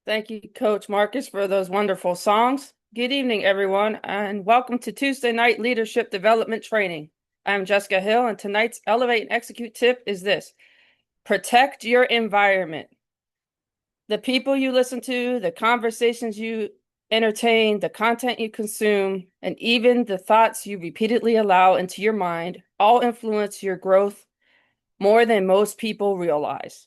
Thank you, Coach Marcus, for those wonderful songs. Good evening, everyone, and welcome to Tuesday Night Leadership Development Training. I'm Jessica Hill, and tonight's Elevate and Execute tip is this: protect your environment. The people you listen to, the conversations you entertain, the content you consume, and even the thoughts you repeatedly allow into your mind all influence your growth more than most people realize.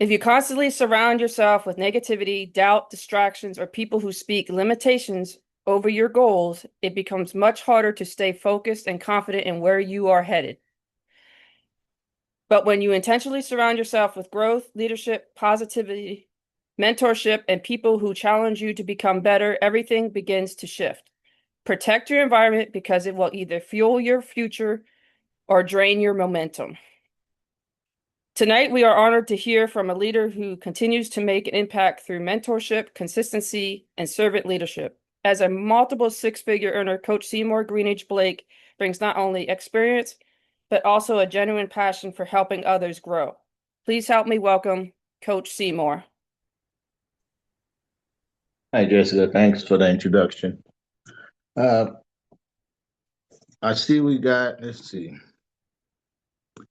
If you constantly surround yourself with negativity, doubt, distractions, or people who speak limitations over your goals, it becomes much harder to stay focused and confident in where you are headed. But when you intentionally surround yourself with growth, leadership, positivity, mentorship, and people who challenge you to become better, everything begins to shift. Protect your environment because it will either fuel your future or drain your momentum. Tonight, we are honored to hear from a leader who continues to make an impact through mentorship, consistency, and servant leadership. As a multiple six-figure earner, Coach Seymour Greenidge Blake brings not only experience, but also a genuine passion for helping others grow. Please help me welcome Coach Seymour. Hi, Jessica. Thanks for the introduction. Uh, I see we got, let's see,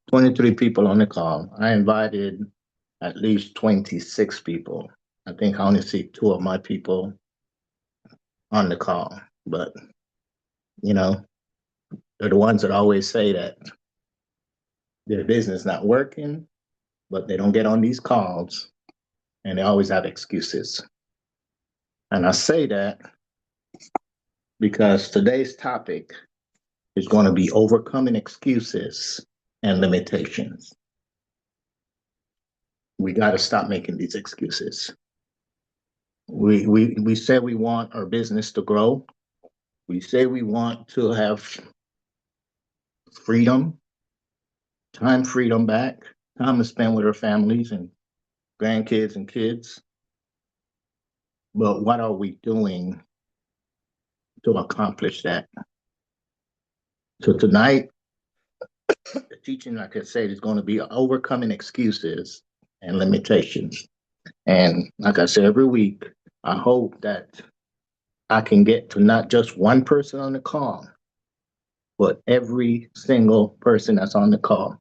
23 people on the call. I invited at least 26 people. I think I only see two of my people on the call, but you know, they're the ones that always say that their business not working, but they don't get on these calls and they always have excuses. And I say that because today's topic is going to be overcoming excuses and limitations. We got to stop making these excuses. We say we want our business to grow. We say we want to have freedom, time freedom back, time to spend with our families and grandkids and kids. But what are we doing to accomplish that? So tonight, the teaching, like I said, is going to be overcoming excuses and limitations. And like I said, every week, I hope that I can get to not just one person on the call, but every single person that's on the call.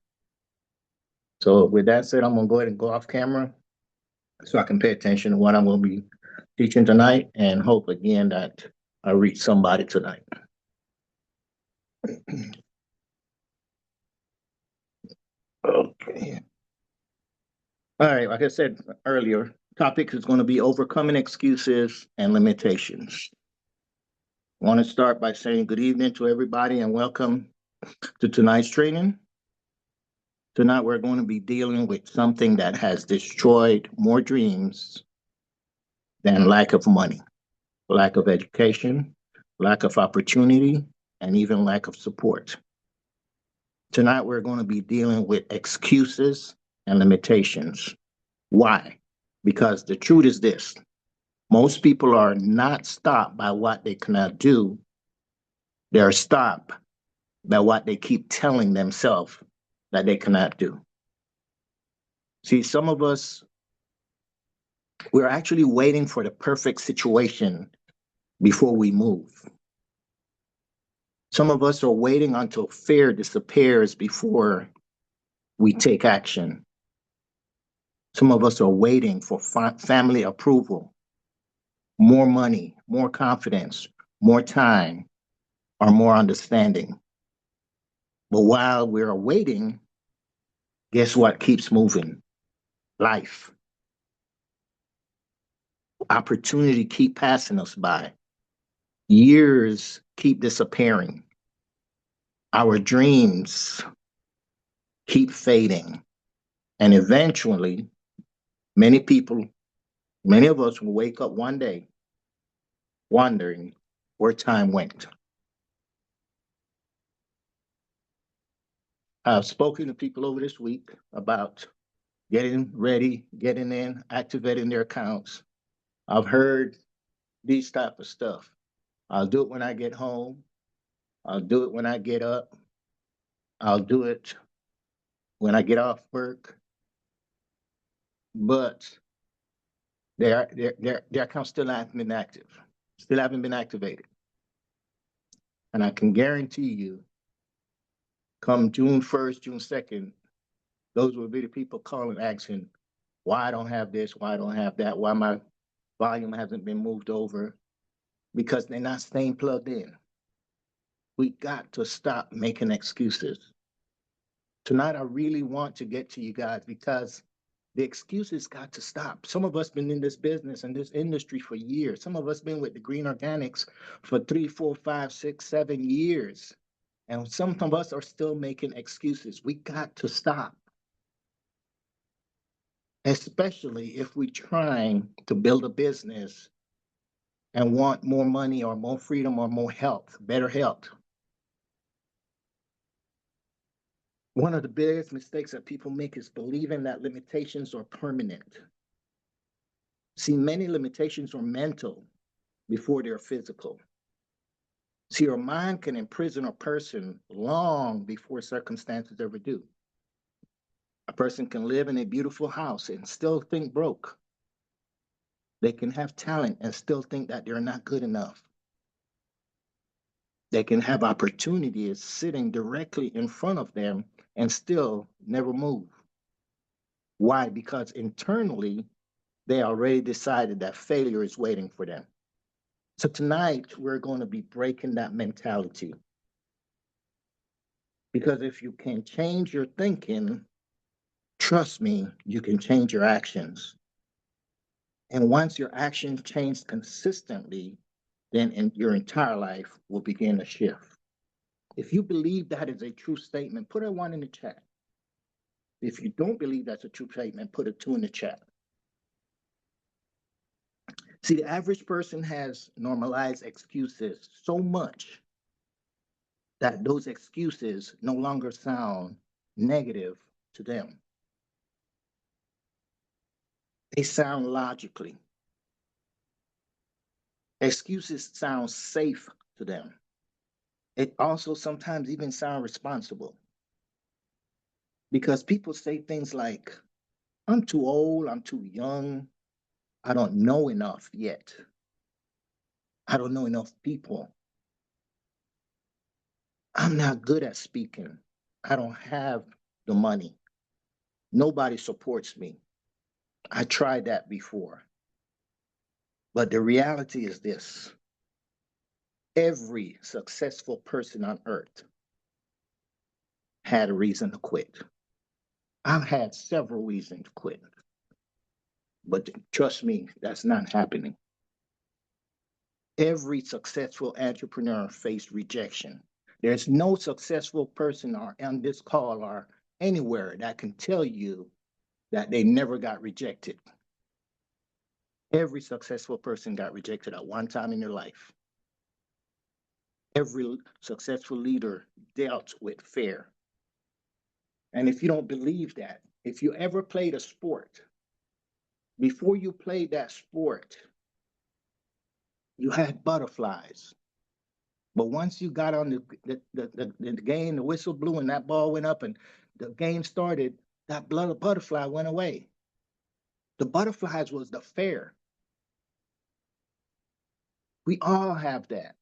So with that said, I'm gonna go ahead and go off camera so I can pay attention to what I'm gonna be teaching tonight and hope again that I reach somebody tonight. Okay. All right, like I said earlier, topic is going to be overcoming excuses and limitations. I want to start by saying good evening to everybody and welcome to tonight's training. Tonight, we're going to be dealing with something that has destroyed more dreams than lack of money, lack of education, lack of opportunity, and even lack of support. Tonight, we're going to be dealing with excuses and limitations. Why? Because the truth is this: most people are not stopped by what they cannot do, they're stopped by what they keep telling themselves that they cannot do. See, some of us, we're actually waiting for the perfect situation before we move. Some of us are waiting until fear disappears before we take action. Some of us are waiting for family approval, more money, more confidence, more time, or more understanding. But while we're waiting, guess what keeps moving? Life. Opportunity keep passing us by. Years keep disappearing. Our dreams keep fading. And eventually, many people, many of us will wake up one day wondering where time went. I've spoken to people over this week about getting ready, getting in, activating their accounts. I've heard these type of stuff. I'll do it when I get home. I'll do it when I get up. I'll do it when I get off work. But Their account still haven't been active, still haven't been activated. And I can guarantee you, come June 1st, June 2nd, those will be the people calling, asking, why I don't have this, why I don't have that, why my volume hasn't been moved over, because they're not staying plugged in. We got to stop making excuses. Tonight, I really want to get to you guys because the excuses got to stop. Some of us been in this business and this industry for years. Some of us been with the green organics for 3, 4, 5, 6, 7 years. And some of us are still making excuses. We got to stop. Especially if we're trying to build a business and want more money or more freedom or more health, better health. One of the biggest mistakes that people make is believing that limitations are permanent. See, many limitations are mental before they're physical. See, your mind can imprison a person long before circumstances ever do. A person can live in a beautiful house and still think broke. They can have talent and still think that they're not good enough. They can have opportunities sitting directly in front of them and still never move. Why? Because internally, they already decided that failure is waiting for them. So tonight, we're going to be breaking that mentality. Because if you can change your thinking, trust me, you can change your actions. And once your actions change consistently, then your entire life will begin to shift. If you believe that is a true statement, put a 1 in the chat. If you don't believe that's a true statement, put a 2 in the chat. See, the average person has normalized excuses so much that those excuses no longer sound negative to them. They sound logically. Excuses sound safe to them. It also sometimes even sound responsible because people say things like, I'm too old, I'm too young, I don't know enough yet. I don't know enough people. I'm not good at speaking. I don't have the money. Nobody supports me. I tried that before. But the reality is this. Every successful person on earth had a reason to quit. I've had several reasons to quit. But trust me, that's not happening. Every successful entrepreneur faced rejection. There's no successful person or on this call or anywhere that can tell you that they never got rejected. Every successful person got rejected at one time in their life. Every successful leader dealt with fear. And if you don't believe that, if you ever played a sport, before you played that sport, you had butterflies. But once you got on the game, the whistle blew and that ball went up and the game started, that butterfly went away. The butterflies was the fear. We all have that.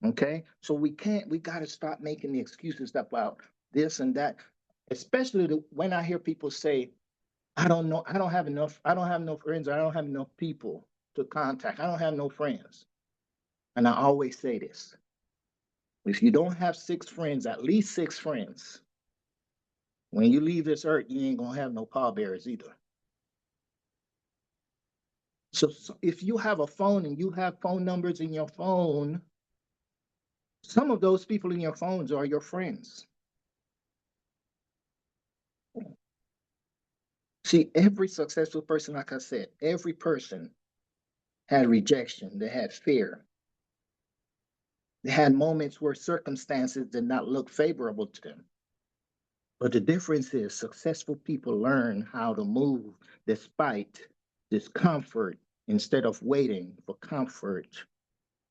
Okay, so we got to stop making the excuses about this and that, especially when I hear people say, I don't know, I don't have enough friends, or I don't have enough people to contact. I don't have no friends. And I always say this, if you don't have 6 friends, at least 6 friends, when you leave this earth, you ain't gonna have no pallbearers either. So if you have a phone and you have phone numbers in your phone, some of those people in your phones are your friends. See, every successful person, like I said, every person had rejection, they had fear. They had moments where circumstances did not look favorable to them. But the difference is successful people learn how to move despite discomfort instead of waiting for comfort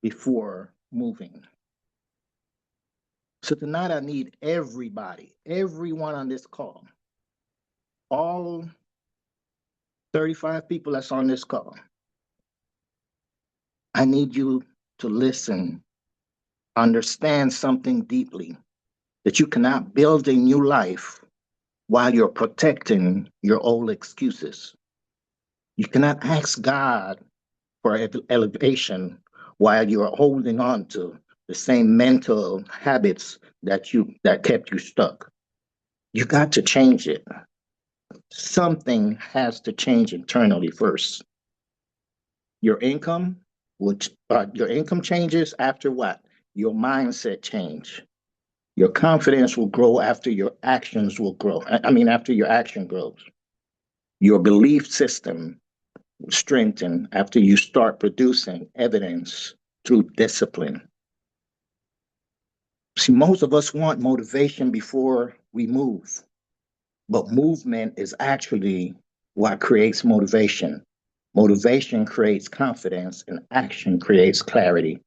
before moving. So tonight I need everybody, everyone on this call, all 35 people that's on this call. I need you to listen, understand something deeply, that you cannot build a new life while you're protecting your old excuses. You cannot ask God for elevation while you're holding on to the same mental habits that kept you stuck. You got to change it. Something has to change internally first. Your income, which your income changes after what? Your mindset change. Your confidence will grow after your actions will grow. After your action grows. Your belief system will strengthen after you start producing evidence through discipline. See, most of us want motivation before we move, but movement is actually what creates motivation. Motivation creates confidence, and action creates clarity.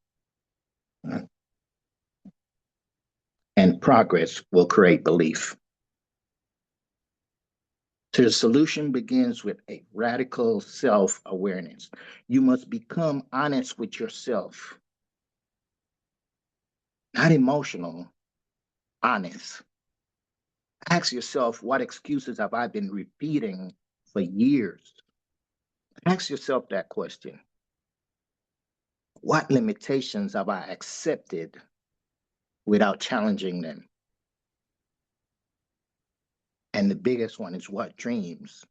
And progress will create belief. So the solution begins with a radical self awareness. You must become honest with yourself, not emotional, honest. Ask yourself, what excuses have I been repeating for years? Ask yourself that question. What limitations have I accepted without challenging them? And the biggest one is, what dreams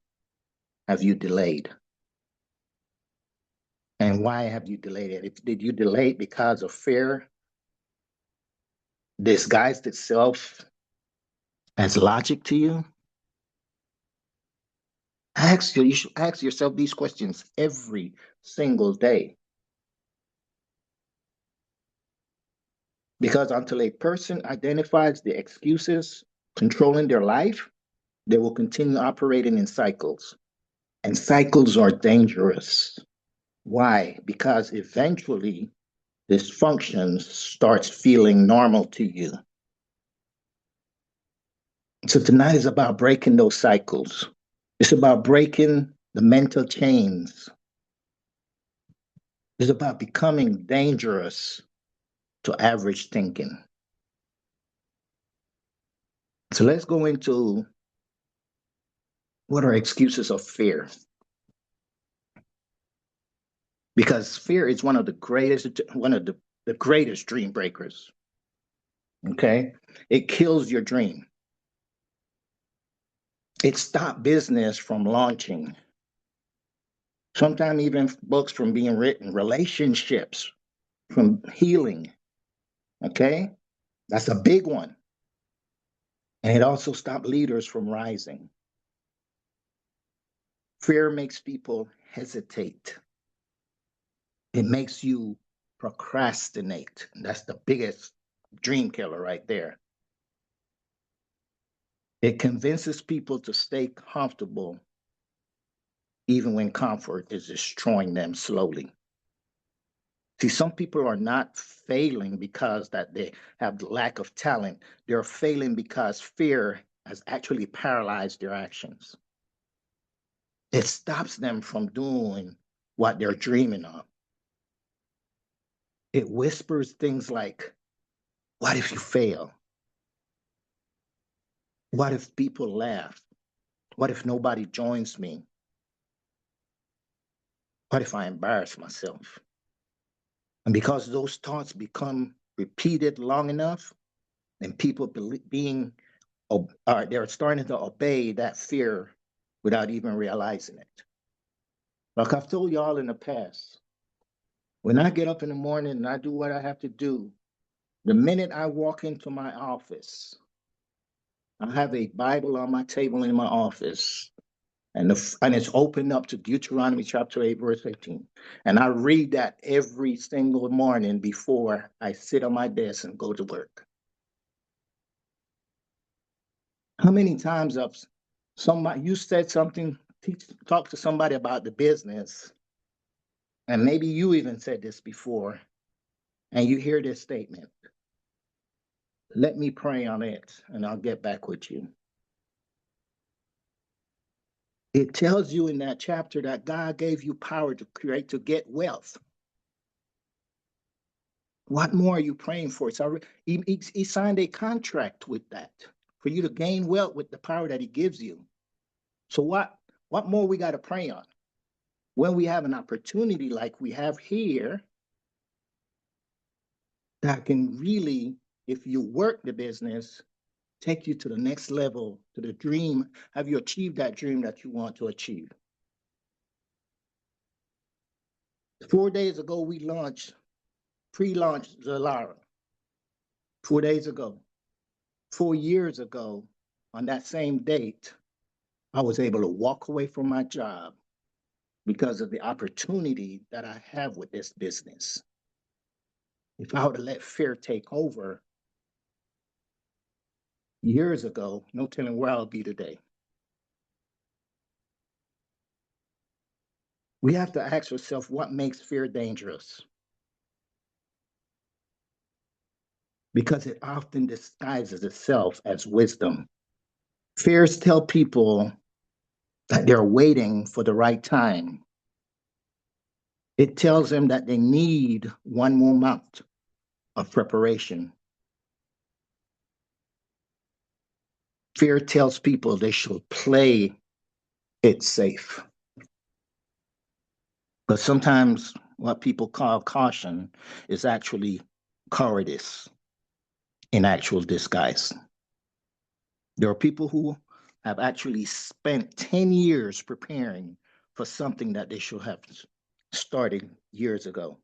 have you delayed? And why have you delayed it? Did you delay it because of fear disguised itself as logic to you? You should ask yourself these questions every single day. Because until a person identifies the excuses controlling their life, they will continue operating in cycles. And cycles are dangerous. Why? Because eventually dysfunction starts feeling normal to you. So tonight is about breaking those cycles. It's about breaking the mental chains. It's about becoming dangerous to average thinking. So let's go into what are excuses of fear. Because fear is one of the greatest dream breakers. Okay? It kills your dream. It stopped business from launching. Sometimes even books from being written, relationships from healing. Okay? That's a big one. And it also stopped leaders from rising. Fear makes people hesitate. It makes you procrastinate. That's the biggest dream killer right there. It convinces people to stay comfortable even when comfort is destroying them slowly. See, some people are not failing because that they have lack of talent. They're failing because fear has actually paralyzed their actions. It stops them from doing what they're dreaming of. It whispers things like, what if you fail? What if people laugh? What if nobody joins me? What if I embarrass myself? And because those thoughts become repeated long enough, and people they're starting to obey that fear without even realizing it. Like I've told y'all in the past, when I get up in the morning and I do what I have to do, the minute I walk into my office, I have a Bible on my table in my office, and it's opened up to Deuteronomy chapter 8, verse 18. And I read that every single morning before I sit on my desk and go to work. How many times have somebody you said something, talk to somebody about the business, and maybe you even said this before, and you hear this statement, let me pray on it and I'll get back with you. It tells you in that chapter that God gave you power to create, to get wealth. What more are you praying for? It's already, he signed a contract with that for you to gain wealth with the power that he gives you. So what more we got to pray on? When we have an opportunity like we have here, that can really, if you work the business, take you to the next level, to the dream. Have you achieved that dream that you want to achieve? 4 days ago, we pre-launched Zalara. 4 days ago. 4 years ago, on that same date, I was able to walk away from my job because of the opportunity that I have with this business. If I would have let fear take over years ago, no telling where I'll be today. We have to ask ourselves, what makes fear dangerous? Because it often disguises itself as wisdom. Fears tell people that they're waiting for the right time. It tells them that they need one more month of preparation. Fear tells people they should play it safe. But sometimes what people call caution is actually cowardice in actual disguise. There are people who have actually spent 10 years preparing for something that they should have started years ago.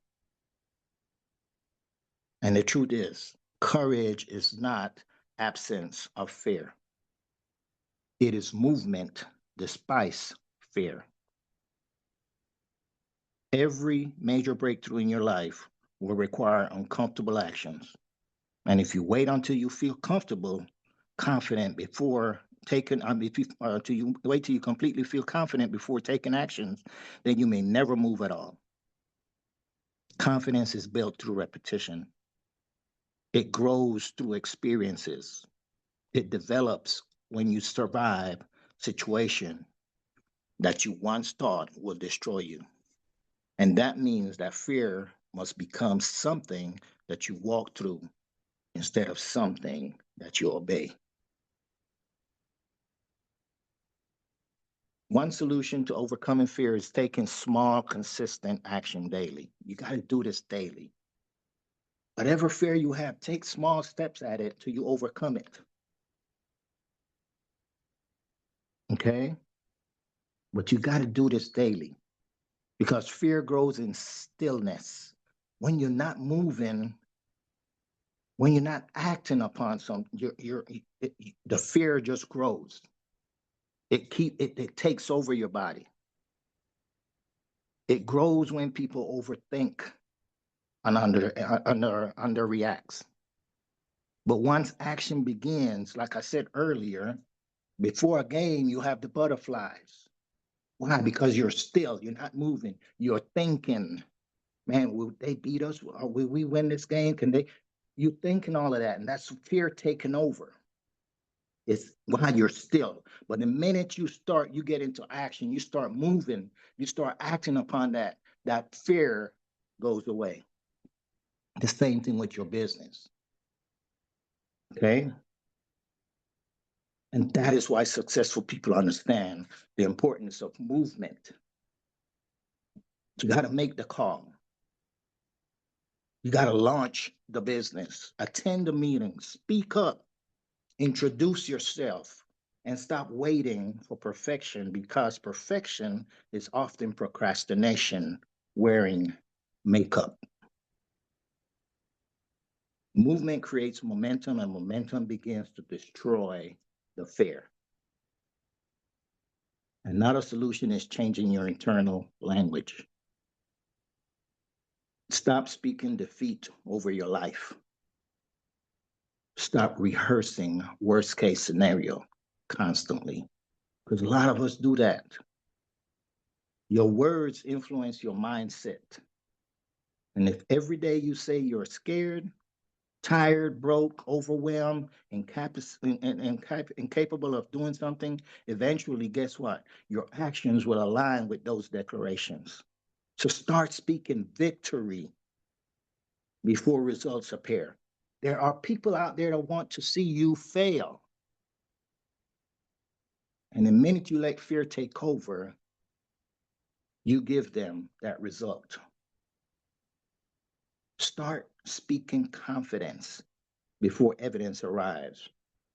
And the truth is, courage is not absence of fear. It is movement despite fear. Every major breakthrough in your life will require uncomfortable actions. And if you wait until you feel comfortable, confident before taking, till you wait till you completely feel confident before taking actions, then you may never move at all. Confidence is built through repetition. It grows through experiences. It develops when you survive situation that you once thought would destroy you. And that means that fear must become something that you walk through instead of something that you obey. One solution to overcoming fear is taking small, consistent action daily. You got to do this daily. Whatever fear you have, take small steps at it till you overcome it. Okay? But you got to do this daily because fear grows in stillness. When you're not moving, when you're not acting upon something, the fear just grows. It takes over your body. It grows when people overthink and underreacts. But once action begins, like I said earlier, before a game, you have the butterflies. Why? Because you're still, you're not moving, you're thinking, man, will they beat us? Or will we win this game? Can they? You thinking all of that, and that's fear taking over. It's why you're still. But the minute you get into action, you start moving, you start acting upon that, that fear goes away. The same thing with your business. Okay? And that is why successful people understand the importance of movement. You got to make the call. You got to launch the business, attend the meeting, speak up, introduce yourself, and stop waiting for perfection because perfection is often procrastination wearing makeup. Movement creates momentum, and momentum begins to destroy the fear. Another solution is changing your internal language. Stop speaking defeat over your life. Stop rehearsing worst case scenario constantly, because a lot of us do that. Your words influence your mindset. And if every day you say you're scared, tired, broke, overwhelmed, incapable of doing something, eventually, guess what? Your actions will align with those declarations. So start speaking victory before results appear. There are people out there that want to see you fail. And the minute you let fear take over, you give them that result. Start speaking confidence before evidence arrives,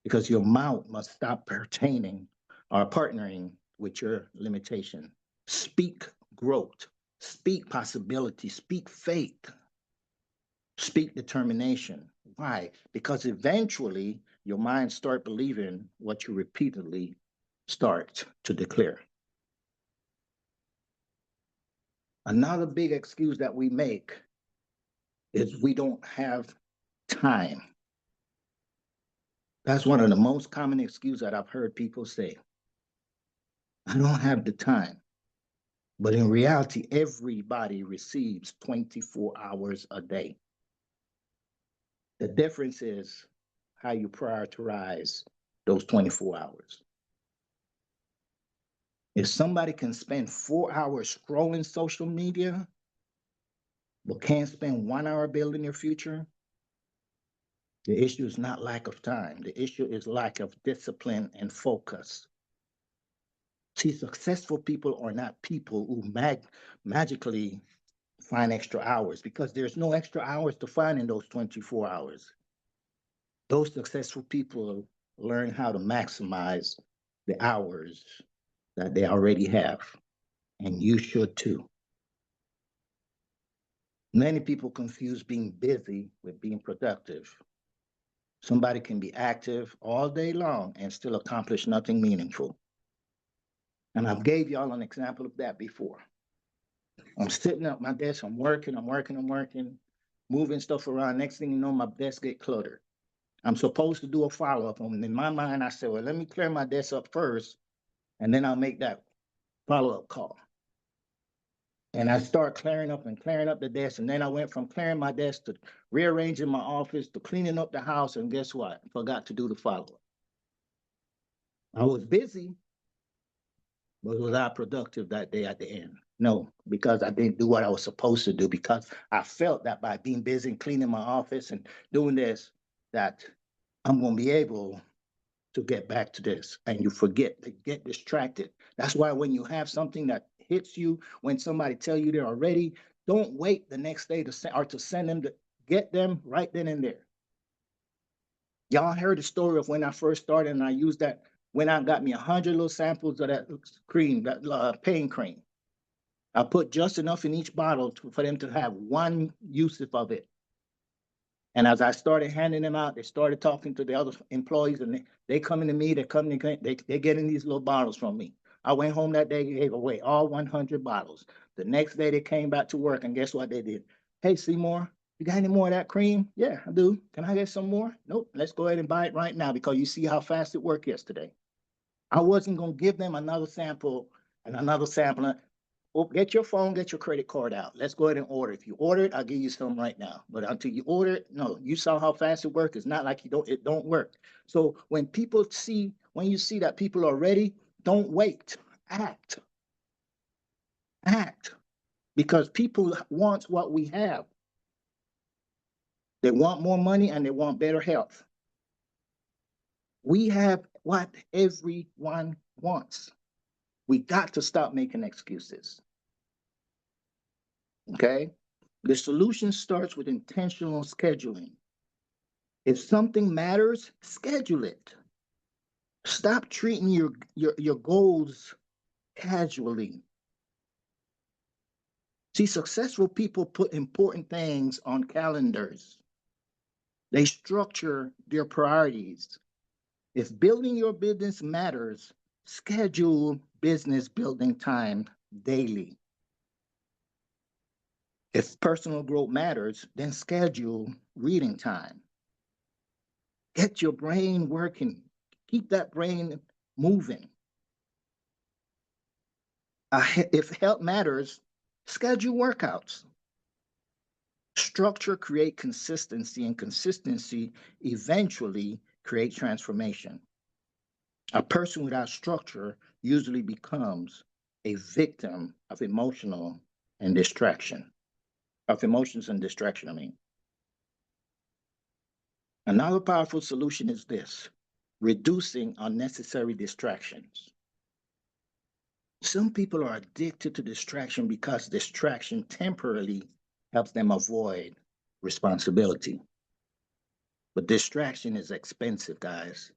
because your mouth must stop pertaining or partnering with your limitation. Speak growth, speak possibility, speak faith, speak determination. Why? Because eventually your mind start believing what you repeatedly start to declare. Another big excuse that we make is we don't have time. That's one of the most common excuses that I've heard people say. I don't have the time. But in reality, everybody receives 24 hours a day. The difference is how you prioritize those 24 hours. If somebody can spend 4 hours scrolling social media, but can't spend 1 hour building their future, the issue is not lack of time. The issue is lack of discipline and focus. See, successful people are not people who magically find extra hours, because there's no extra hours to find in those 24 hours. Those successful people learn how to maximize the hours that they already have, and you should too. Many people confuse being busy with being productive. Somebody can be active all day long and still accomplish nothing meaningful. And I've gave y'all an example of that before. I'm sitting at my desk, I'm working, moving stuff around. Next thing you know, my desk get cluttered. I'm supposed to do a follow-up. And in my mind, I said, well, let me clear my desk up first, and then I'll make that follow-up call. And I start clearing up the desk. And then I went from clearing my desk to rearranging my office to cleaning up the house. And guess what? I forgot to do the follow-up. I was busy, but was I productive that day at the end? No, because I didn't do what I was supposed to do, because I felt that by being busy and cleaning my office and doing this, that I'm going to be able to get back to this. And you forget to get distracted. That's why when you have something that hits you, when somebody tell you they're ready, don't wait the next day to send, or to send them, to get them right then and there. Y'all heard the story of when I first started, and I used that when I got me 100 little samples of that cream, that pain cream. I put just enough in each bottle for them to have one use of it. And as I started handing them out, they started talking to the other employees, and they coming to me, they're getting these little bottles from me. I went home that day, gave away all 100 bottles. The next day they came back to work, and guess what they did? Hey, Seymour, you got any more of that cream? Yeah, I do. Can I get some more? Nope. Let's go ahead and buy it right now, because you see how fast it worked yesterday. I wasn't going to give them another sample and another sample. Oh, get your phone, get your credit card out. Let's go ahead and order. If you order it, I'll give you some right now. But until you order it, no, you saw how fast it works. It's not like it don't work. So when you see that people are ready, don't wait. Act. Act. Because people want what we have. They want more money and they want better health. We have what everyone wants. We got to stop making excuses. Okay? The solution starts with intentional scheduling. If something matters, schedule it. Stop treating your goals casually. See, successful people put important things on calendars. They structure their priorities. If building your business matters, schedule business building time daily. If personal growth matters, then schedule reading time. Get your brain working. Keep that brain moving. If health matters, schedule workouts. Structure create consistency, and consistency eventually create transformation. A person without structure usually becomes a victim of emotions and distraction. I mean, another powerful solution is this: reducing unnecessary distractions. Some people are addicted to distraction because distraction temporarily helps them avoid responsibility. But distraction is expensive, guys,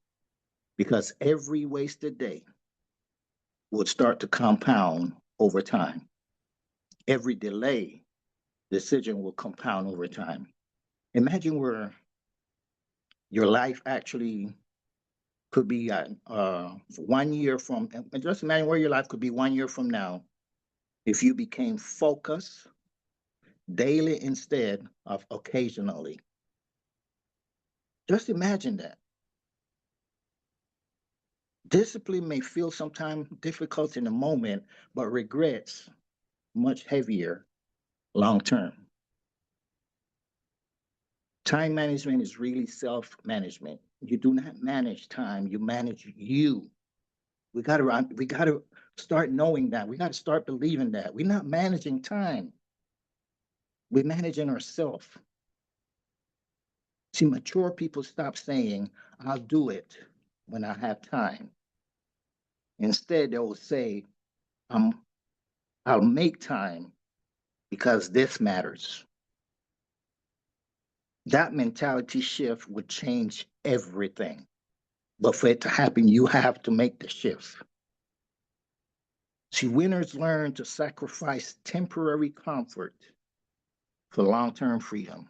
because every wasted day would start to compound over time. Every delay decision will compound over time. Imagine where your life actually could be 1 year from, and just imagine where your life could be 1 year from now if you became focused daily instead of occasionally. Just imagine that. Discipline may feel sometimes difficult in the moment, but regrets much heavier long term. Time management is really self management. You do not manage time, you manage you. We gotta start knowing that. We gotta start believing that. We're not managing time. We're managing ourselves. See, mature people stop saying, I'll do it when I have time. Instead, they will say, I'm, I'll make time because this matters. That mentality shift would change everything. But for it to happen, you have to make the shift. See, winners learn to sacrifice temporary comfort for long term freedom.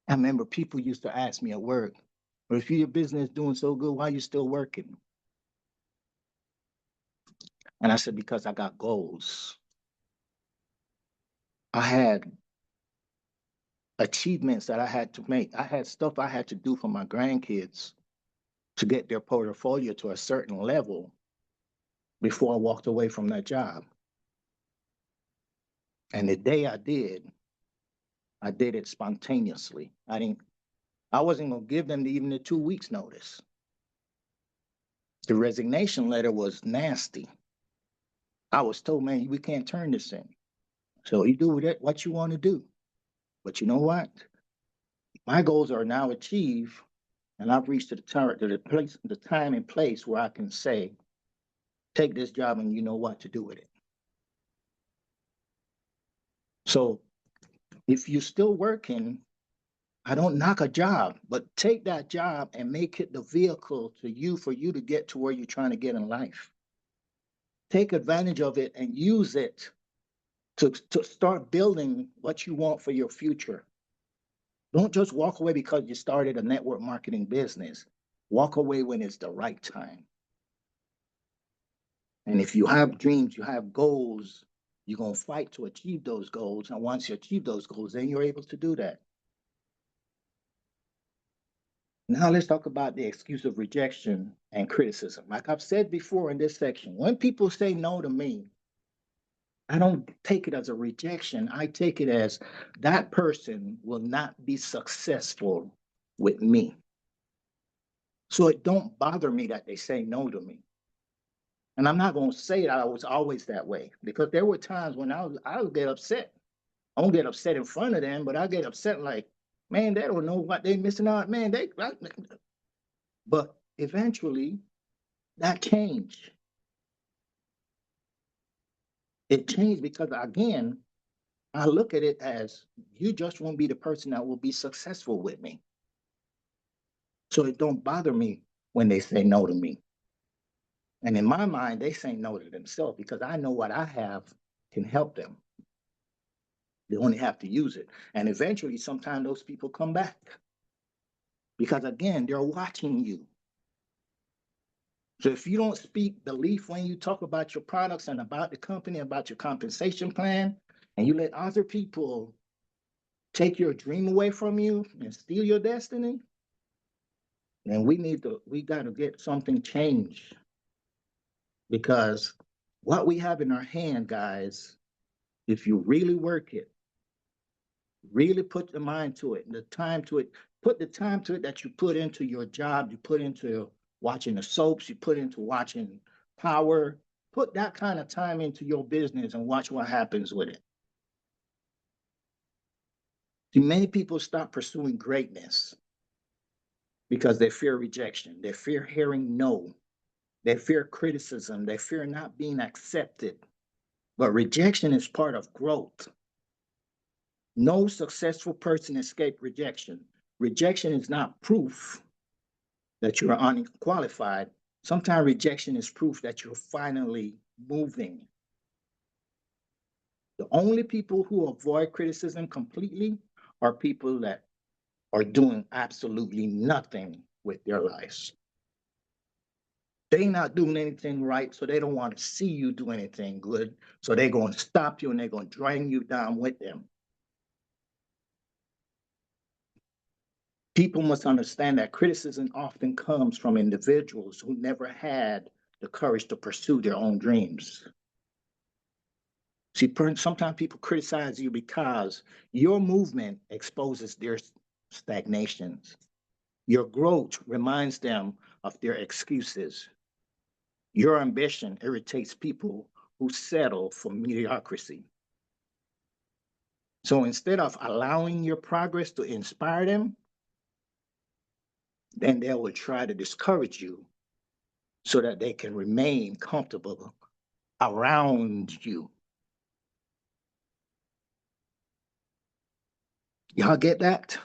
I remember people used to ask me at work, but if your business is doing so good, why are you still working? And I said, because I got goals. I had achievements that I had to make. I had stuff I had to do for my grandkids to get their portfolio to a certain level before I walked away from that job. And the day I did it spontaneously. I wasn't gonna give them even the 2 weeks notice. The resignation letter was nasty. I was told, man, we can't turn this in. So you do with it what you want to do. But you know what? My goals are now achieved, and I've reached the time and place where I can say, take this job and you know what to do with it. So if you're still working, I don't knock a job, but take that job and make it the vehicle to you for you to get to where you're trying to get in life. Take advantage of it and use it to start building what you want for your future. Don't just walk away because you started a network marketing business. Walk away when it's the right time. And if you have dreams, you have goals, you're going to fight to achieve those goals. And once you achieve those goals, then you're able to do that. Now let's talk about the excuse of rejection and criticism. Like I've said before in this section, when people say no to me, I don't take it as a rejection. I take it as that person will not be successful with me. So it don't bother me that they say no to me. And I'm not going to say that I was always that way because there were times when I would get upset. I won't get upset in front of them, but I get upset like, man, they don't know what they're missing out. Man, but eventually that changed. It changed because again, I look at it as you just won't be the person that will be successful with me. So it don't bother me when they say no to me. And in my mind, they say no to themselves because I know what I have can help them. They only have to use it. And eventually, sometimes those people come back because, again, they're watching you. So if you don't speak belief when you talk about your products and about the company, about your compensation plan, and you let other people take your dream away from you and steal your destiny, then we got to get something changed because what we have in our hand, guys, if you really work it, Really put the mind to it, the time to it. Put the time to it that you put into your job, you put into watching the soaps, you put into watching Power. Put that kind of time into your business and watch what happens with it. See, many people stop pursuing greatness because they fear rejection, they fear hearing no, they fear criticism, they fear not being accepted. But rejection is part of growth. No successful person escaped rejection. Rejection is not proof that you're unqualified. Sometimes rejection is proof that you're finally moving. The only people who avoid criticism completely are people that are doing absolutely nothing with their lives. They're not doing anything right, so they don't want to see you do anything good. So they're going to stop you and they're going to drag you down with them. People must understand that criticism often comes from individuals who never had the courage to pursue their own dreams. See, sometimes people criticize you because your movement exposes their stagnations. Your growth reminds them of their excuses. Your ambition irritates people who settle for mediocrity. So instead of allowing your progress to inspire them, then they will try to discourage you so that they can remain comfortable around you. Y'all get that?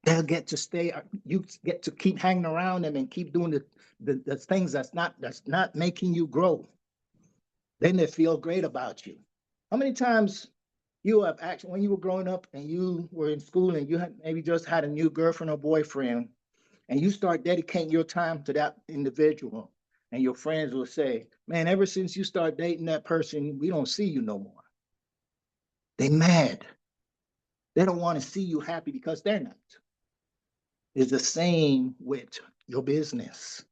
They'll get to stay, you get to keep hanging around them and keep doing the things that's not making you grow. Then they feel great about you. How many times you have actually, when you were growing up and you were in school and you had maybe just had a new girlfriend or boyfriend, and you start dedicating your time to that individual, and your friends will say, man, ever since you start dating that person, we don't see you no more. They mad. They don't want to see you happy because they're not. It's the same with your business.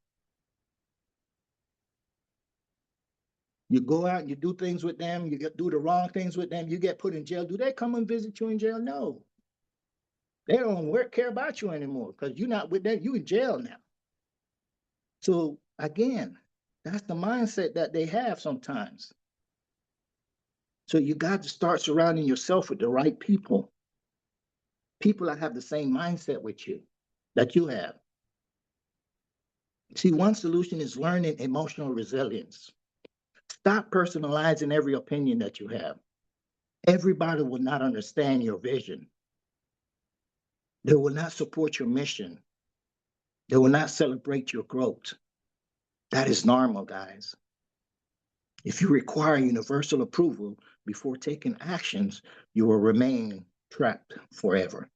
You go out, you do things with them, do the wrong things with them, you get put in jail. Do they come and visit you in jail? No. They don't care about you anymore because you're not with them. You in jail now. So again, that's the mindset that they have sometimes. So you got to start surrounding yourself with the right people, people that have the same mindset with you, that you have. See, one solution is learning emotional resilience. Stop personalizing every opinion that you have. Everybody will not understand your vision. They will not support your mission. They will not celebrate your growth. That is normal, guys. If you require universal approval before taking actions, you will remain trapped forever.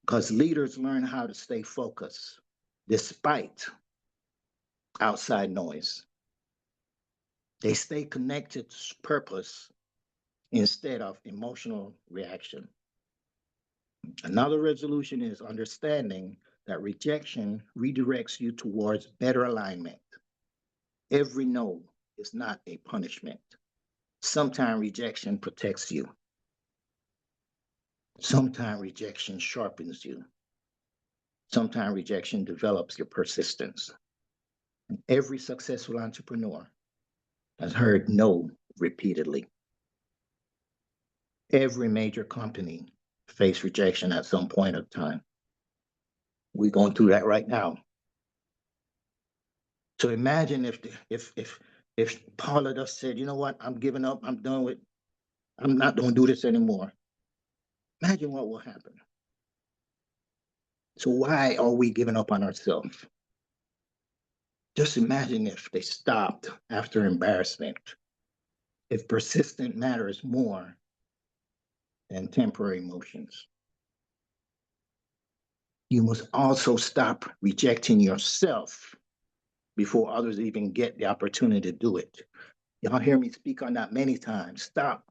Because leaders learn how to stay focused despite outside noise. They stay connected to purpose instead of emotional reaction. Another resolution is understanding that rejection redirects you towards better alignment. Every no is not a punishment. Sometimes rejection protects you. Sometimes rejection sharpens you. Sometimes rejection develops your persistence. And every successful entrepreneur has heard no repeatedly. Every major company faced rejection at some point of time. We're going through that right now. So imagine if Paula just said, you know what, I'm giving up, I'm done with, I'm not going to do this anymore. Imagine what will happen. So why are we giving up on ourselves? Just imagine if they stopped after embarrassment, if persistent matters more than temporary emotions. You must also stop rejecting yourself before others even get the opportunity to do it. Y'all hear me speak on that many times. Stop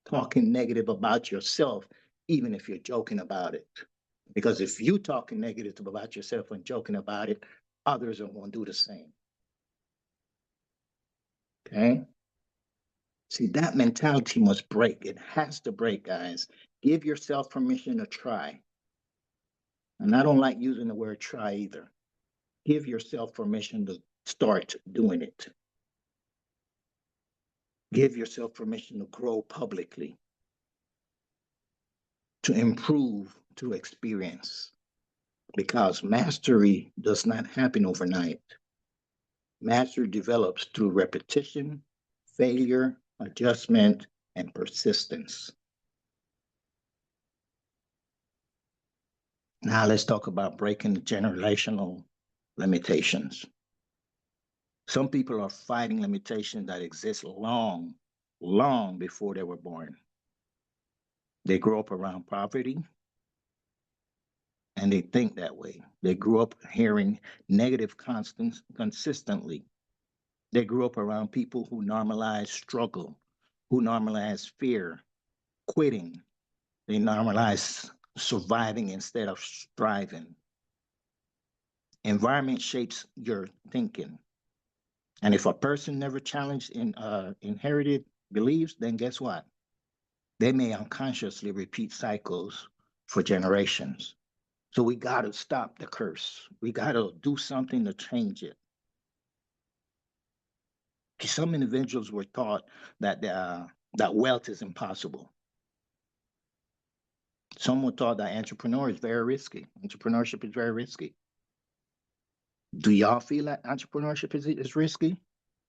talking negative about yourself, even if you're joking about it. Because if you talking negative about yourself and joking about it, others are going to do the same. Okay? See, that mentality must break. It has to break, guys. Give yourself permission to try. And I don't like using the word try either. Give yourself permission to start doing it. Give yourself permission to grow publicly, to improve through experience, because mastery does not happen overnight. Mastery develops through repetition, failure, adjustment, and persistence. Now let's talk about breaking the generational limitations. Some people are fighting limitations that exist long, long before they were born. They grow up around poverty and they think that way. They grew up hearing negative constants consistently. They grew up around people who normalize struggle, who normalize fear, quitting. They normalize surviving instead of striving. Environment shapes your thinking. And if a person never challenged inherited beliefs, then guess what? They may unconsciously repeat cycles for generations. So we got to stop the curse. We got to do something to change it. Some individuals were taught that wealth is impossible. Some were taught that entrepreneur is very risky. Entrepreneurship is very risky. Do y'all feel like entrepreneurship is risky?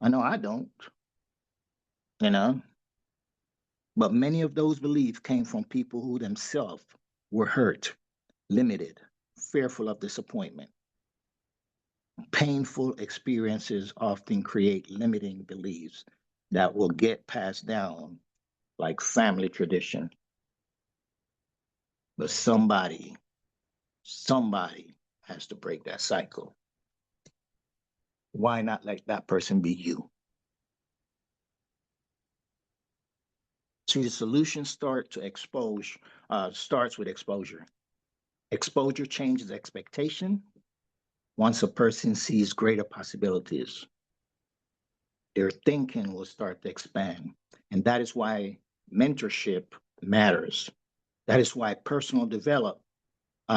I know I don't, you know. But many of those beliefs came from people who themselves were hurt, limited, fearful of disappointment. Painful experiences often create limiting beliefs that will get passed down like family tradition. But somebody has to break that cycle. Why not let that person be you? See, the solution starts with exposure. Exposure changes expectation. Once a person sees greater possibilities, their thinking will start to expand. And that is why mentorship matters. That is why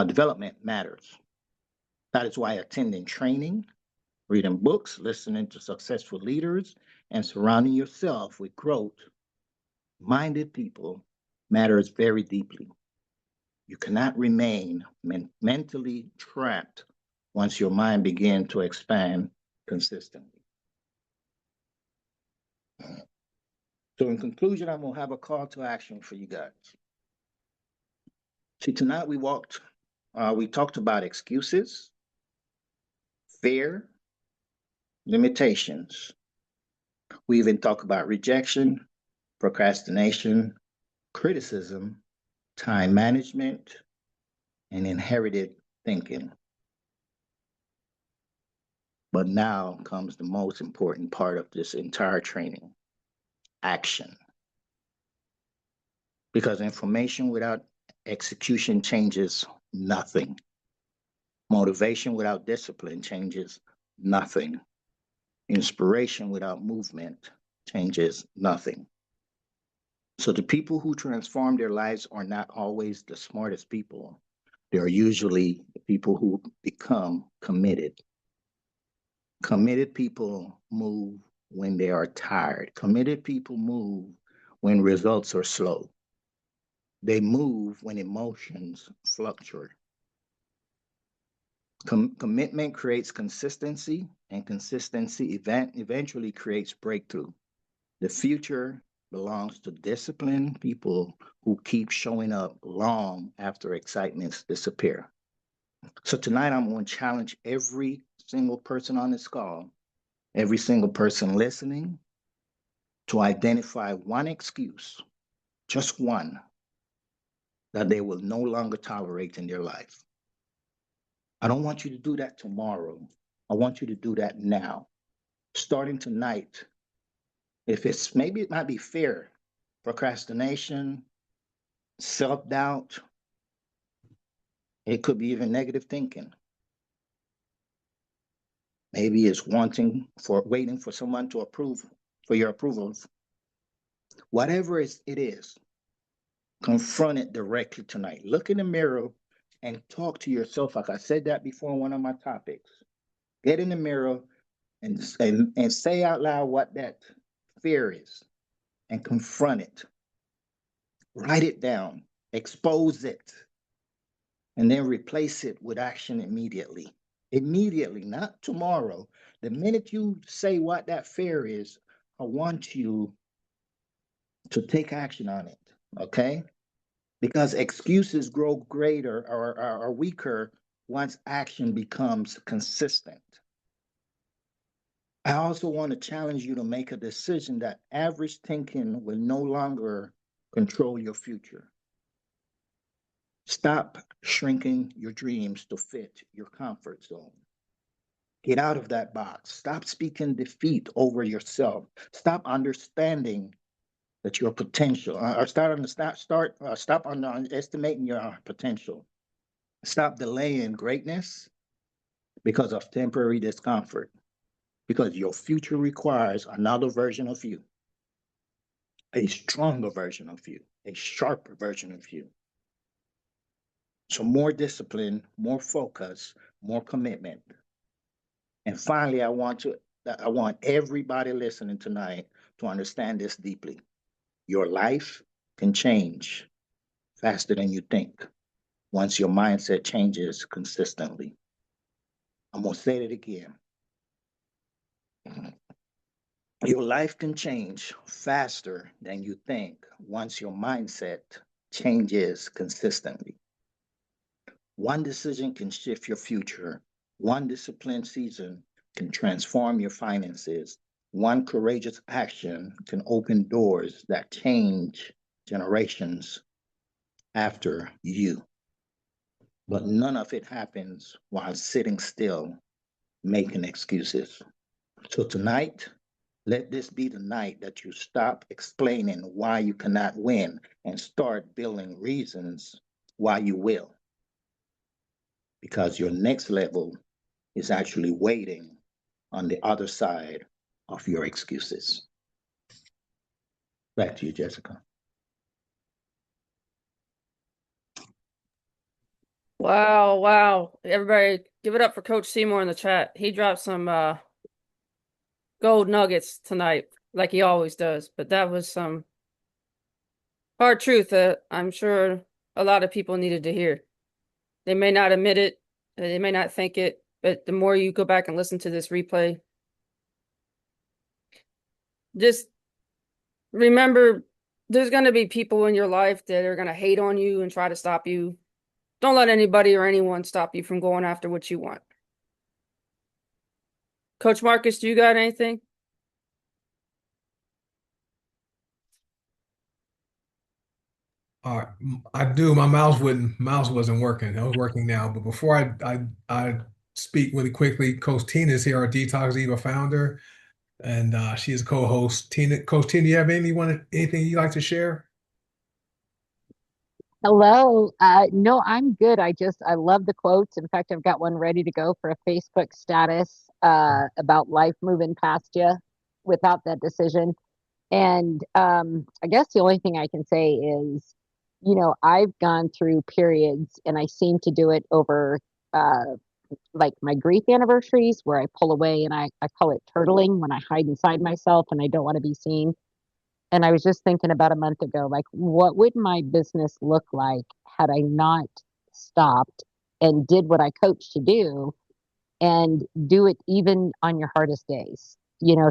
development matters. That is why attending training, reading books, listening to successful leaders, and surrounding yourself with growth minded people matters very deeply. You cannot remain mentally trapped once your mind begins to expand consistently. So, in conclusion, I'm going to have a call to action for you guys. See, tonight we talked about excuses, fear, limitations. We even talked about rejection, procrastination, criticism, time management, and inherited thinking. But now comes the most important part of this entire training: action. Because information without execution changes nothing. Motivation without discipline changes nothing. Inspiration without movement changes nothing. So the people who transform their lives are not always the smartest people. They are usually the people who become committed. Committed people move when they are tired. Committed people move when results are slow. They move when emotions fluctuate. Commitment creates consistency, and consistency eventually creates breakthrough. The future belongs to disciplined people who keep showing up long after excitements disappear. So tonight I'm going to challenge every single person on this call, every single person listening, to identify one excuse, just one, that they will no longer tolerate in their life. I don't want you to do that tomorrow. I want you to do that now. Starting tonight, if it's maybe it might be fear, procrastination, self doubt, it could be even negative thinking. Maybe it's waiting for someone to approve for your approvals. Whatever it is, confront it directly tonight. Look in the mirror and talk to yourself. Like I said that before in one of my topics. Get in the mirror and say out loud what that fear is and confront it. Write it down, expose it, and then replace it with action immediately. Immediately, not tomorrow. The minute you say what that fear is, I want you to take action on it. Okay? Because excuses grow greater or weaker once action becomes consistent. I also want to challenge you to make a decision that average thinking will no longer control your future. Stop shrinking your dreams to fit your comfort zone. Get out of that box. Stop speaking defeat over yourself. Stop understanding that your potential, or stop underestimating your potential. Stop delaying greatness because of temporary discomfort. Because your future requires another version of you, a stronger version of you, a sharper version of you. So more discipline, more focus, more commitment. And finally, I want everybody listening tonight to understand this deeply. Your life can change faster than you think once your mindset changes consistently. I'm going to say it again. Your life can change faster than you think once your mindset changes consistently. One decision can shift your future. One disciplined season can transform your finances. One courageous action can open doors that change generations after you. But none of it happens while sitting still, making excuses. So tonight, let this be the night that you stop explaining why you cannot win and start building reasons why you will. Because your next level is actually waiting on the other side of your excuses. Back to you, Jessica. Wow, wow. Everybody give it up for Coach Seymour in the chat. He dropped some gold nuggets tonight, like he always does. But that was some hard truth that I'm sure a lot of people needed to hear. They may not admit it, they may not think it, but the more you go back and listen to this replay, just remember there's going to be people in your life that are going to hate on you and try to stop you. Don't let anybody or anyone stop you from going after what you want. Coach Marcus, do you got anything? I do. My mouse wasn't working. It was working now. But before I speak really quickly, Coach Tina is here, our Detox Eva founder, and she is co-host. Coach Tina, do you have anything you'd like to share? Hello. No, I'm good. I love the quotes. In fact, I've got one ready to go for a Facebook status about life moving past you without that decision. And I guess the only thing I can say is, I've gone through periods and I seem to do it over uh, like my grief anniversaries where I pull away and I call it turtling when I hide inside myself and I don't want to be seen. And I was just thinking about a month ago, like, what would my business look like had I not stopped and did what I coached to do and do it even on your hardest days?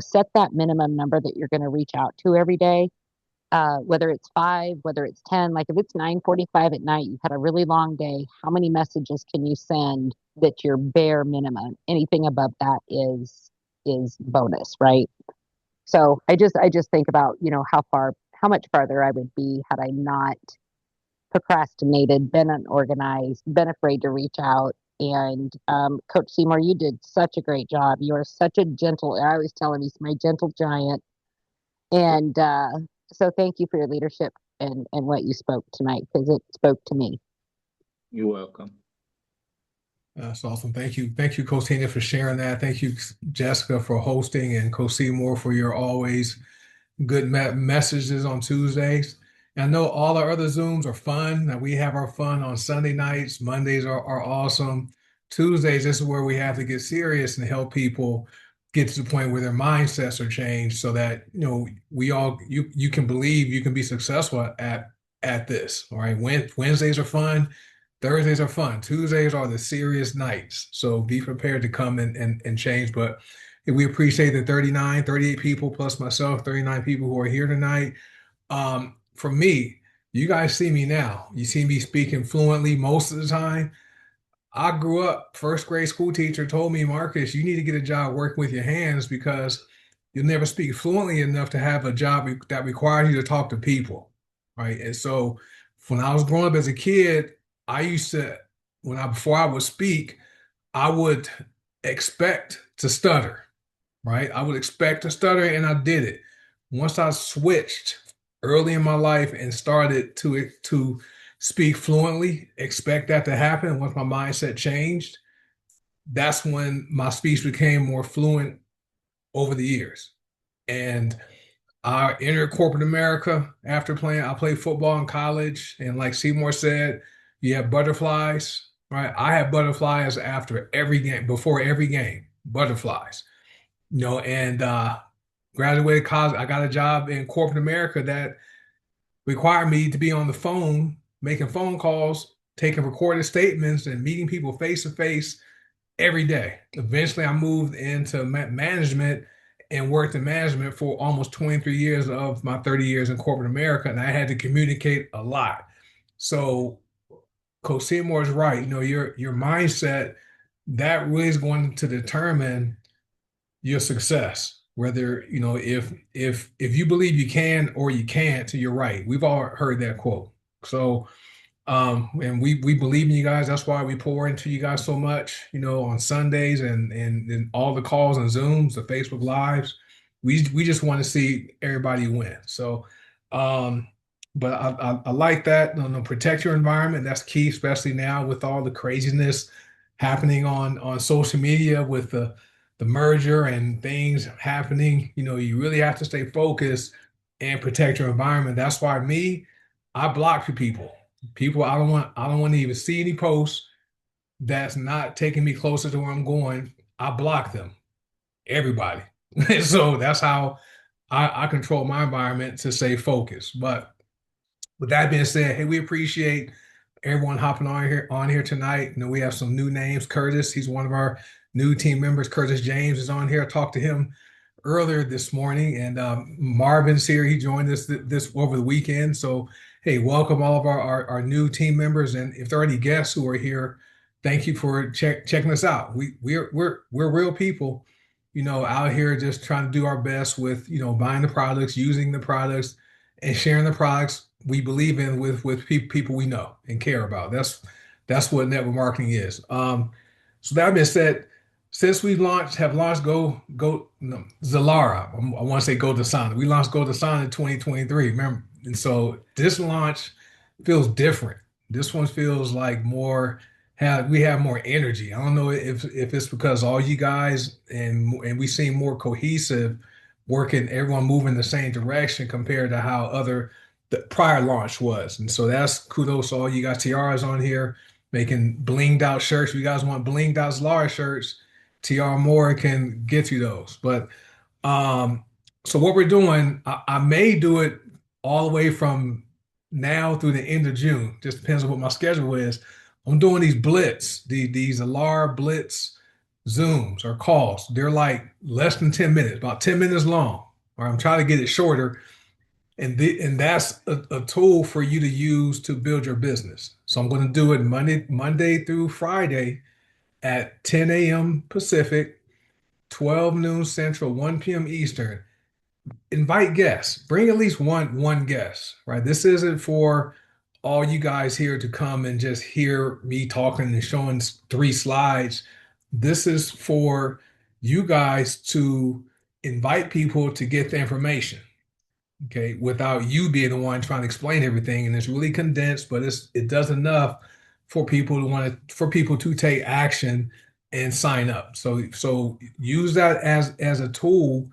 Set that minimum number that you're going to reach out to every day, whether it's five, whether it's 10. Like if it's 9:45 at night, you've had a really long day. How many messages can you send that's your bare minimum? Anything above that is bonus, right? So I just think about, how much farther I would be had I not procrastinated, been unorganized, been afraid to reach out. And Coach Seymour, you did such a great job. You are such a gentle, I always tell him he's my gentle giant. And so thank you for your leadership and what you spoke tonight, because it spoke to me. You're welcome. That's awesome. Thank you. Thank you, Coach for sharing that. Thank you, Jessica, for hosting, and Coach Seymour for your always good messages on Tuesdays. And I know all our other Zooms are fun. And we have our fun on Sunday nights. Mondays are awesome. Tuesdays, this is where we have to get serious and help people get to the point where their mindsets are changed so that, you can believe you can be successful at this. All right. Wednesdays are fun. Thursdays are fun. Tuesdays are the serious nights. So be prepared to come and change. But we appreciate the 38 people plus myself, 39 people who are here tonight. For me, you guys see me now. You see me speaking fluently most of the time. I grew up, first grade school teacher told me, Marcus, you need to get a job working with your hands because you'll never speak fluently enough to have a job that requires you to talk to people. Right. And so when I was growing up as a kid, I used to, before I would speak, I would expect to stutter, right? I would expect to stutter, and I did it. Once I switched early in my life and started to speak fluently, expect that to happen. Once my mindset changed, that's when my speech became more fluent over the years. And I entered corporate America after playing. I played football in college, and like Seymour said, you have butterflies, right? I have butterflies after every game, before every game, butterflies. And graduated college. I got a job in corporate America that required me to be on the phone, making phone calls, taking recorded statements, and meeting people face to face every day. Eventually, I moved into management and worked in management for almost 23 years of my 30 years in corporate America, and I had to communicate a lot. So, Coach Seymour is right. Your mindset that really is going to determine your success. Whether, if you believe you can or you can't, you're right. We've all heard that quote. So and we believe in you guys. That's why we pour into you guys so much, on Sundays and all the calls and Zooms, the Facebook Lives. We just want to see everybody win. So but I like that. Protect your environment. That's key, especially now with all the craziness happening on social media with the merger and things happening. You really have to stay focused and protect your environment. That's why I block people. People, I don't want to even see any posts that's not taking me closer to where I'm going. I block them. Everybody. So that's how I control my environment to stay focused. But with that being said, hey, we appreciate everyone hopping on here tonight. We have some new names. Curtis, he's one of our new team members. Curtis James is on here. I talked to him earlier this morning, and Marvin's here. He joined us this over the weekend. So, hey, welcome all of our new team members. And if there are any guests who are here, thank you for checking us out. We're real people, out here just trying to do our best with buying the products, using the products, and sharing the products we believe in with people we know and care about. That's what network marketing is. So that being said, since we have launched no, Zalara, I want to say Go to Sana. We launched Go to Sana in 2023. Remember, and so this launch feels different. This one feels like we have more energy. I don't know if it's because all you guys and we seem more cohesive, working, everyone moving the same direction compared to how the prior launch was. And so that's kudos to all you guys. Tiara's on here making blinged out shirts. If you guys want blinged out Zalara shirts, TR Moore can get you those. But so what we're doing, I may do it all the way from now through the end of June. Just depends on what my schedule is. I'm doing these blitz, these Alar blitz Zooms or calls. They're like less than 10 minutes, about 10 minutes long. Or I'm trying to get it shorter. And that's a tool for you to use to build your business. So I'm going to do it Monday through Friday at 10 a.m. Pacific, 12 noon Central, 1 p.m. Eastern. Invite guests. Bring at least one guest, right? This isn't for all you guys here to come and just hear me talking and showing 3 slides. This is for you guys to invite people to get the information, okay, without you being the one trying to explain everything. And it's really condensed, but it does enough for people to take action and sign up. So use that as a tool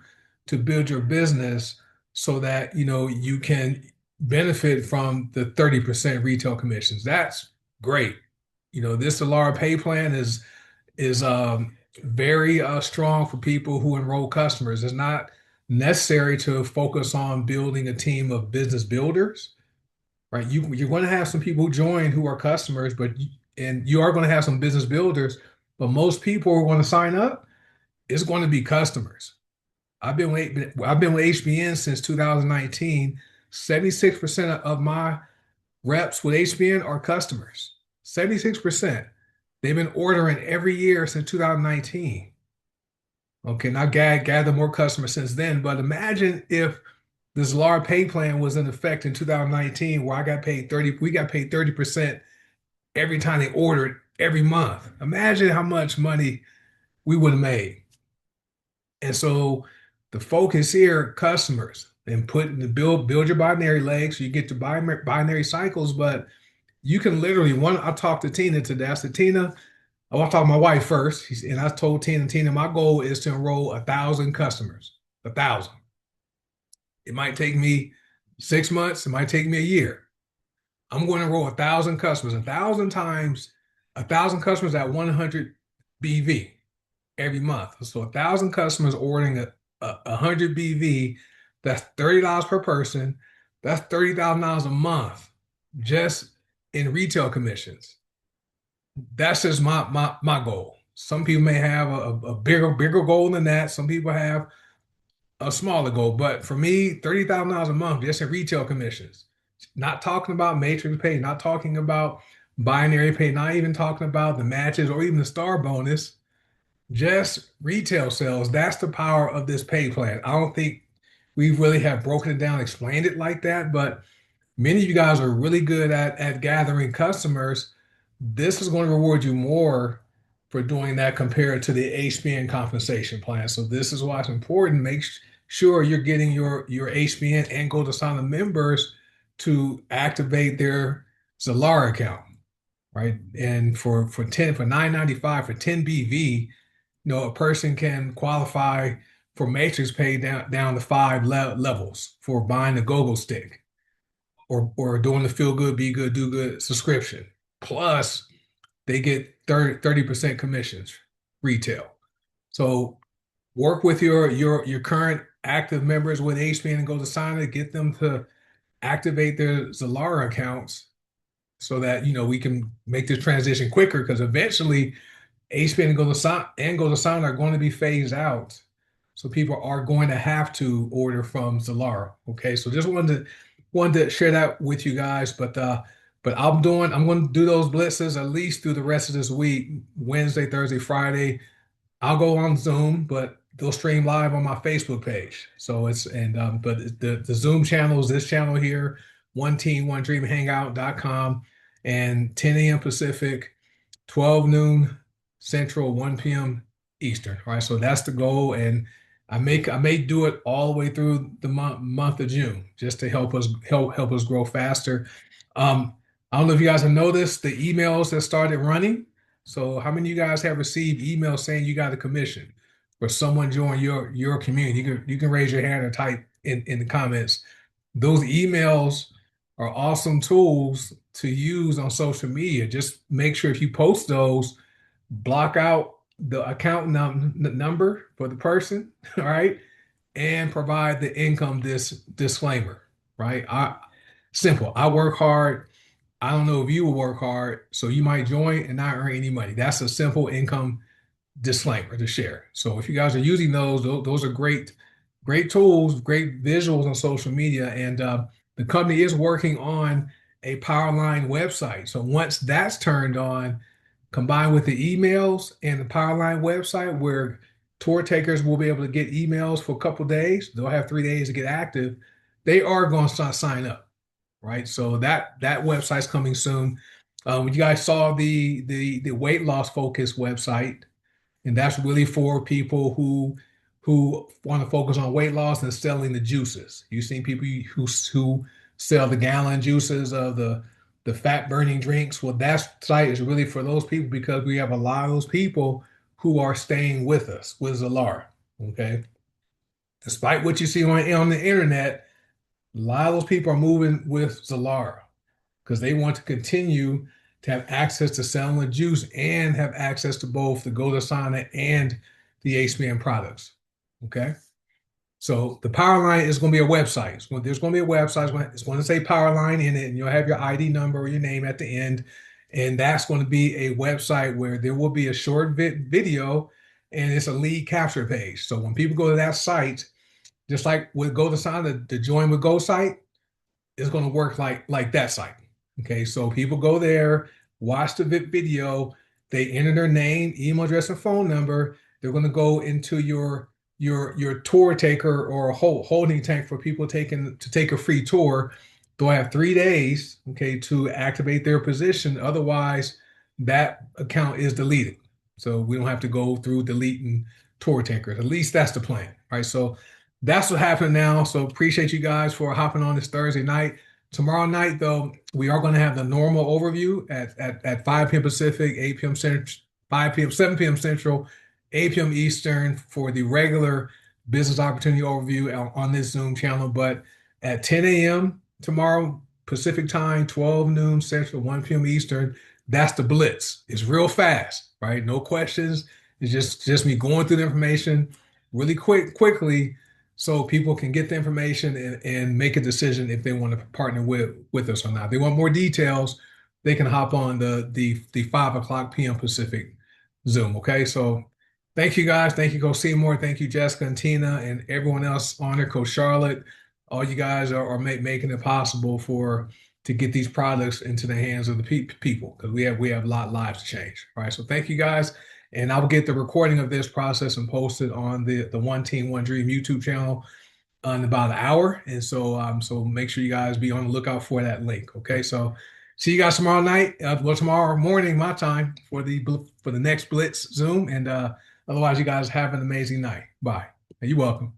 to build your business so that you can benefit from the 30% retail commissions. That's great. This Alara pay plan is very strong for people who enroll customers. It's not necessary to focus on building a team of business builders, right? You're going to have some people who join who are customers, and you are going to have some business builders, but most people who are going to sign up is going to be customers. I've been with HBN since 2019. 76% of my reps with HBN are customers. 76%. They've been ordering every year since 2019. Okay, now gather more customers since then. But imagine if this large pay plan was in effect in 2019, where we got paid 30% every time they ordered every month. Imagine how much money we would have made. And so the focus here, customers, and put the build your binary legs so you get to binary cycles. But you can literally I talked to Tina today. I said, Tina, I want to talk to my wife first. And I told Tina, my goal is to enroll 1,000 customers. 1,000. It might take me 6 months. It might take me a year. I'm going to enroll 1,000 customers, 1,000 times, 1,000 customers at 100 BV every month. So 1,000 customers ordering a 100 BV, that's $30 per person. That's $30,000 a month just in retail commissions. That's just my goal. Some people may have a bigger goal than that. Some people have a smaller goal. But for me, $30,000 a month just in retail commissions. Not talking about matrix pay, not talking about binary pay, not even talking about the matches or even the star bonus. Just retail sales. That's the power of this pay plan. I don't think we really have broken it down, explained it like that, but many of you guys are really good at gathering customers. This is going to reward you more for doing that compared to the HBN compensation plan. So this is why it's important. Make sure you're getting your HBN and Gold Asana members to activate their Zalara account, right? And for $9.95 for 10 BV, a person can qualify for matrix pay down to 5 levels for buying a go-go stick or doing the feel good, be good, do good subscription. Plus, they get 30% commissions retail. So work with your current active members with HBN and Gold Asana, get them to activate their Zalara accounts so that we can make this transition quicker, because eventually HBN and Gold Asana are going to be phased out. So people are going to have to order from Zalara. Okay, so just wanted to share that with you guys. But I'm going to do those blitzes at least through the rest of this week, Wednesday, Thursday, Friday. I'll go on Zoom, but they'll stream live on my Facebook page. So but the Zoom channel is this channel here, One Team, One Dream Hangout.com, and 10 a.m. Pacific, 12 noon Central, 1 p.m. Eastern. All right. So that's the goal. And I may do it all the way through the month of June just to help us grow faster. I don't know if you guys have noticed the emails that started running. So how many of you guys have received emails saying you got a commission or someone joined your community? You can raise your hand or type in the comments. Those emails are awesome tools to use on social media. Just make sure if you post those, block out the account number for the person, all right, and provide the income disclaimer, right? Simple. I work hard. I don't know if you will work hard, so you might join and not earn any money. That's a simple income disclaimer to share. So if you guys are using those are great tools, great visuals on social media, and the company is working on a Powerline website. So once that's turned on, combined with the emails and the Powerline website, where tour takers will be able to get emails for a couple of days, they'll have 3 days to get active. They are going to start sign up. Right, so that website's coming soon. You guys saw the weight loss focus website, and that's really for people who want to focus on weight loss and selling the juices. You've seen people who sell the gallon juices of the fat burning drinks. Well, that site is really for those people, because we have a lot of those people who are staying with us with Zalara. Okay, despite what you see on the internet, A lot of those people are moving with Zalara because they want to continue to have access to selling the juice and have access to both the Golden Sauna and the HBM products. Okay. So the power line is going to be a website. There's going to be a website. It's going to say power line in it, and you'll have your ID number or your name at the end. And that's going to be a website where there will be a short video and it's a lead capture page. So when people go to that site, just like with Go to Sign, the Join with Go site, is going to work like that site. Okay, so people go there, watch the video, they enter their name, email address, and phone number. They're going to go into your tour taker or a holding tank for people taking to take a free tour. They'll have 3 days, okay, to activate their position. Otherwise, that account is deleted. So we don't have to go through deleting tour takers. At least that's the plan, right? So that's what happened now. So appreciate you guys for hopping on this Thursday night. Tomorrow night, though, we are going to have the normal overview at 5 p.m. Pacific, 8 p.m. Central, 5 p.m., 7 p.m. Central, 8 p.m. Eastern for the regular business opportunity overview on this Zoom channel. But at 10 a.m. tomorrow, Pacific time, 12 noon Central, 1 p.m. Eastern, that's the blitz. It's real fast, right? No questions. It's just me going through the information really quickly so people can get the information and make a decision if they want to partner with us or not. If they want more details, they can hop on the 5 o'clock p.m. Pacific Zoom. Okay. So thank you guys. Thank you, Coach Seymour. Thank you, Jessica and Tina, and everyone else on there, Coach Charlotte. All you guys are making it possible to get these products into the hands of the people because we have a lot of lives to change. All right. So thank you guys. And I will get the recording of this process and post it on the One Team, One Dream YouTube channel in about an hour. And so make sure you guys be on the lookout for that link. Okay. So see you guys tomorrow night. Tomorrow morning, my time for the next Blitz Zoom. And otherwise, you guys have an amazing night. Bye. You're welcome.